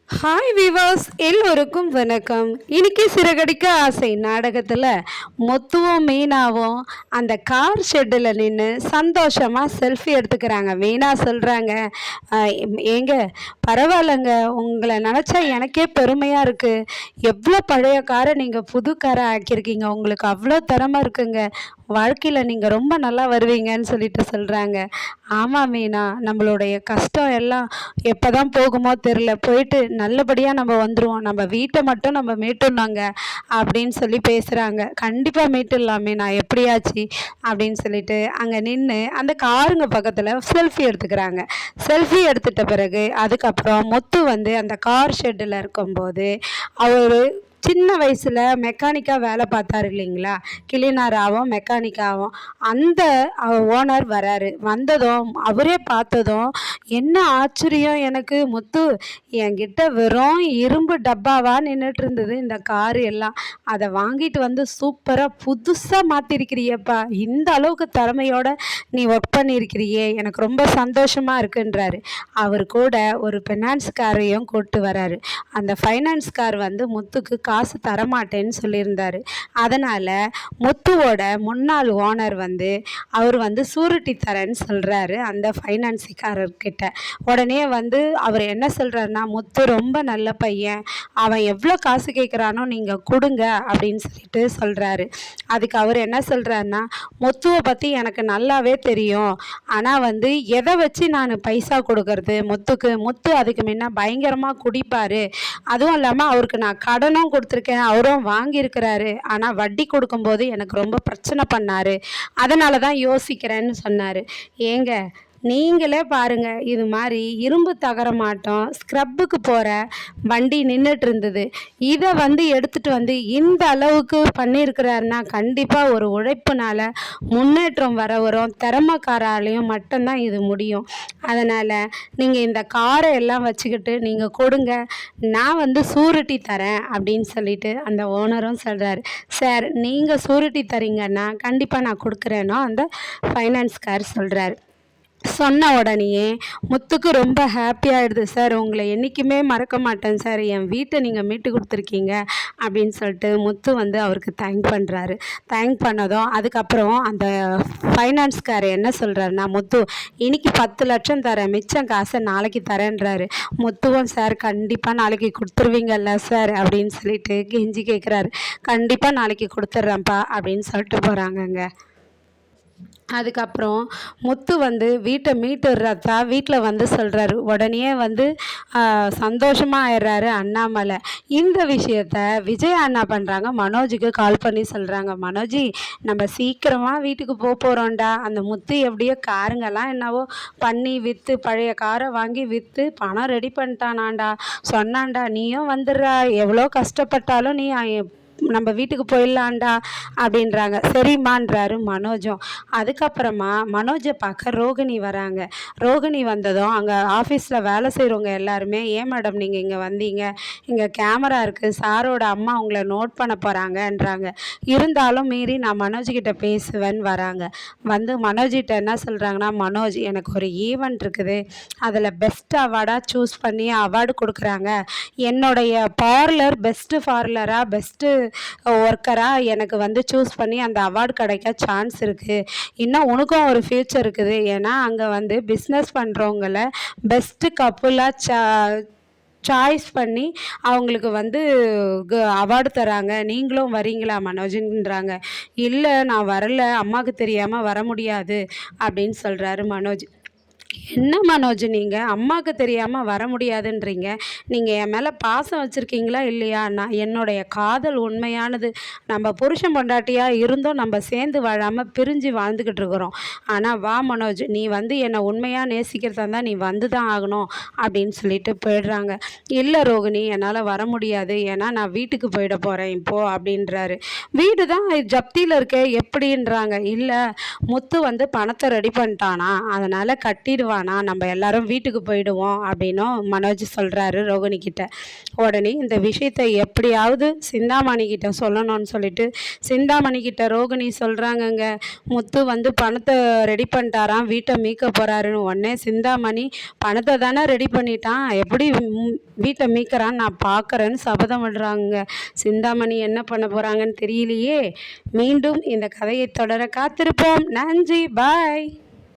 Hi விவாஸ், எல்லோருக்கும் வணக்கம். இன்னைக்கு சிறகடிக்க ஆசை நாடகத்தில் முத்துவும் மீனாவும் அந்த கார் ஷெட்டில் நின்று சந்தோஷமாக செல்ஃபி எடுத்துக்கிறாங்க. மீனா சொல்கிறாங்க, ஏங்க பரவாயில்லைங்க, உங்களை நினச்சா எனக்கே பெருமையாக இருக்குது. எவ்வளோ பழைய காரை நீங்கள் புது காரை ஆக்கியிருக்கீங்க, உங்களுக்கு அவ்வளோ திறமை இருக்குங்க, வாழ்க்கையில் நீங்கள் ரொம்ப நல்லா வருவீங்கன்னு சொல்லிட்டு சொல்கிறாங்க. ஆமாம் மீனா, நம்மளுடைய கஷ்டம் எல்லாம் எப்போ தான் போகுமோ தெரில, போயிட்டு நல்லபடியாக நம்ம வந்துடுவோம், நம்ம வீட்டை மட்டும் நம்ம மீட்டுனாங்க அப்படின்னு சொல்லி பேசுகிறாங்க. கண்டிப்பாக மீட்டுடலாம் மீனா, எப்படியாச்சு அப்படின்னு சொல்லிட்டு அங்கே நின்று அந்த காருங்க பக்கத்தில் செல்ஃபி எடுத்துக்கிறாங்க. செல்ஃபி எடுத்துட்ட பிறகு அதுக்கப்புறம் முத்து வந்து அந்த கார் ஷெட்டில் இருக்கும்போது அவர் சின்ன வயசில் மெக்கானிக்காக வேலை பார்த்தாரு இல்லைங்களா, கிளீனராகவும் மெக்கானிக்காகவும். அந்த ஓனர் வராரு. வந்ததும் அவரே பார்த்ததும் என்ன ஆச்சரியம் எனக்கு, முத்து என்கிட்ட வெறும் இரும்பு டப்பாவாக நின்றுட்டு இருந்தது இந்த காரு எல்லாம், அதை வாங்கிட்டு வந்து சூப்பராக புதுசாக மாற்றிருக்கிறியப்பா, இந்த அளவுக்கு திறமையோட நீ ஒர்க் பண்ணியிருக்கிறியே, எனக்கு ரொம்ப சந்தோஷமாக இருக்குன்றாரு. அவர் கூட ஒரு ஃபைனான்ஸ்காரையும் கூப்பிட்டு வராரு. அந்த ஃபைனான்ஸ்கார் வந்து முத்துக்கு காசு தரமாட்டேன்னு சொல்லியிருந்தார். அதனால் முத்துவோட முன்னாள் ஓனர் வந்து அவர் வந்து சூரிட்டி தரேன்னு சொல்கிறாரு அந்த ஃபைனான்ஸுக்காரர்கிட்ட. உடனே வந்து அவர் என்ன சொல்கிறாருன்னா, முத்து ரொம்ப நல்ல பையன், அவன் எவ்வளோ காசு கேட்குறானோ நீங்கள் கொடுங்க அப்படின்னு சொல்லிட்டு சொல்கிறாரு. அதுக்கு அவர் என்ன சொல்கிறாருன்னா, முத்துவை பற்றி எனக்கு நல்லாவே தெரியும், ஆனால் வந்து எதை வச்சு நான் பைசா கொடுக்கறது முத்துக்கு, முத்து அதுக்கு முன்ன பயங்கரமாக குடிப்பார், அதுவும் இல்லாமல் அவருக்கு நான் கடனும் கொடுத்துருக்கேன், அவரும் வாங்கியிருக்கிறாரு, ஆனால் வட்டி கொடுக்கும்போது எனக்கு ரொம்ப பிரச்சனை பண்ணார், அதனால தான் யோசிக்கிறேன்னு சொன்னார். ஏங்க நீங்களே பாருங்கள், இது மாதிரி இரும்பு தகரமாட்டம் ஸ்க்ரப்புக்கு போகிற வண்டி நின்றுட்டு இருந்தது, இதை வந்து எடுத்துகிட்டு வந்து இந்த அளவுக்கு பண்ணியிருக்கிறாருன்னா கண்டிப்பாக ஒரு உழைப்புனால் முன்னேற்றம் வரும், திறமைக்காராலையும் மட்டும்தான் இது முடியும். அதனால் நீங்கள் இந்த காரை எல்லாம் வச்சுக்கிட்டு நீங்கள் கொடுங்க, நான் வந்து சூரிட்டி தரேன் அப்படின்னு சொல்லிட்டு அந்த ஓனரும் சொல்கிறாரு. சார், நீங்கள் சூரிட்டி தரீங்கன்னா கண்டிப்பாக நான் கொடுக்குறேனோ அந்த ஃபைனான்ஸ்கார் சொல்கிறாரு. சொன்ன உடனேயே முத்துக்கு ரொம்ப ஹாப்பியாகிடுது. சார், உங்களை என்றைக்குமே மறக்க மாட்டேன் சார், என் வீட்டை நீங்கள் மீட்டு கொடுத்துருக்கீங்க அப்படின்னு சொல்லிட்டு முத்து வந்து அவருக்கு தேங்க் பண்ணுறாரு. தேங்க் பண்ணதும் அதுக்கப்புறம் அந்த ஃபைனான்ஸ்கார் என்ன சொல்கிறாருன்னா, முத்து இன்னைக்கு 10 லட்சம் தரேன், மிச்சம் காசை நாளைக்கு தரேன்றாரு. முத்துவும் சார் கண்டிப்பாக நாளைக்கு கொடுத்துருவீங்கல்ல சார் அப்படின்னு சொல்லிட்டு கெஞ்சி கேட்குறாரு. கண்டிப்பாக நாளைக்கு கொடுத்துட்றேன்ப்பா அப்படின்னு சொல்லிட்டு போகிறாங்கங்க. அதுக்கப்புறம் முத்து வந்து வீட்டை மீட்டுடுறதா வீட்டில் வந்து சொல்கிறாரு. உடனே வந்து சந்தோஷமாக ஆயிடுறாரு அண்ணாமலை. இந்த விஷயத்த விஜய் அண்ணா பண்ணுறாங்க, மனோஜுக்கு கால் பண்ணி சொல்கிறாங்க, மனோஜி நம்ம சீக்கிரமாக வீட்டுக்கு போகிறோம்டா, அந்த முத்து எப்படியோ காருங்கெல்லாம் என்னவோ பண்ணி விற்று பழைய காரை வாங்கி விற்று பணம் ரெடி பண்ணிட்டானாண்டா, சொன்னான்டா, நீயும் வந்துடுறா, எவ்வளோ கஷ்டப்பட்டாலும் நீ நம்ம வீட்டுக்கு போயிடலான்டா அப்படின்றாங்க. சரிம்மான்றாரு மனோஜும். அதுக்கப்புறமா மனோஜை பார்க்க ரோகிணி வராங்க. ரோகிணி வந்ததும் அங்கே ஆஃபீஸில் வேலை செய்கிறவங்க எல்லாருமே, ஏன் மேடம் நீங்கள் இங்கே வந்தீங்க, இங்கே கேமரா இருக்குது, சாரோட அம்மா உங்களை நோட் பண்ண போகிறாங்கன்றாங்க. இருந்தாலும் மீறி நான் மனோஜ்கிட்ட பேசுவேன்னு வராங்க. வந்து மனோஜிட்ட என்ன சொல்கிறாங்கன்னா, மனோஜ் எனக்கு ஒரு ஈவெண்ட் இருக்குது, அதில் பெஸ்ட் அவார்டாக சூஸ் பண்ணி அவார்டு கொடுக்குறாங்க, என்னுடைய பார்லர் பெஸ்ட்டு பார்லராக பெஸ்ட்டு ஒர்க்கராக எனக்கு வந்து சூஸ் பண்ணி அந்த அவார்டு கிடைக்க சான்ஸ் இருக்குது, இன்னும் உனக்கும் ஒரு ஃப்யூச்சர் இருக்குது, ஏன்னா அங்கே வந்து பிஸ்னஸ் பண்ணுறவங்கள பெஸ்ட்டு கப்புலாக சாய்ஸ் பண்ணி அவங்களுக்கு வந்து அவார்டு தராங்க, நீங்களும் வரீங்களா மனோஜுன்றாங்க. இல்லை நான் வரல, அம்மாவுக்கு தெரியாமல் வர முடியாது அப்படின்னு சொல்கிறாரு மனோஜ். என்ன மனோஜ், நீங்கள் அம்மாவுக்கு தெரியாமல் வர முடியாதுன்றீங்க, நீங்கள் என் மேலே பாசம் வச்சுருக்கீங்களா இல்லையா, நான் என்னுடைய காதல் உண்மையானது, நம்ம புருஷன் பொண்டாட்டியாக இருந்தும் நம்ம சேர்ந்து வாழாமல் பிரிஞ்சு வாழ்ந்துக்கிட்டு இருக்கிறோம், ஆனால் வா மனோஜ், நீ வந்து என்னை உண்மையாக நேசிக்கிறதா இருந்தால் நீ வந்து தான் ஆகணும் அப்படின்னு சொல்லிட்டு போயிடுறாங்க. இல்லை ரோகிணி, என்னால் வர முடியாது, ஏன்னா நான் வீட்டுக்கு போயிட போகிறேன் இப்போது அப்படின்றாரு. வீடு தான் ஜப்தியில் இருக்க எப்படின்றாங்க. இல்லை, முத்து வந்து பணத்தை ரெடி பண்ணிட்டானா, அதனால் கட்டிடுவான் வேணாம், நம்ம எல்லாரும் வீட்டுக்கு போயிடுவோம் அப்படின்னும் மனோஜ் சொல்கிறாரு ரோகிணி கிட்ட. உடனே இந்த விஷயத்தை எப்படியாவது சிந்தாமணி கிட்ட சொல்லணும்னு சொல்லிட்டு சிந்தாமணி கிட்ட ரோகிணி சொல்கிறாங்கங்க, முத்து வந்து பணத்தை ரெடி பண்ணிட்டாராம், வீட்டை மீட்க போகிறாருன்னு. உடனே சிந்தாமணி பணத்தை தானே ரெடி பண்ணிட்டான், எப்படி வீட்டை மீட்கிறான்னு நான் பார்க்குறேன்னு சபதம் விடுறாங்க. சிந்தாமணி என்ன பண்ண போகிறாங்கன்னு தெரியலையே. மீண்டும் இந்த கதையை தொடர காத்திருப்போம். நன்றி, பாய்.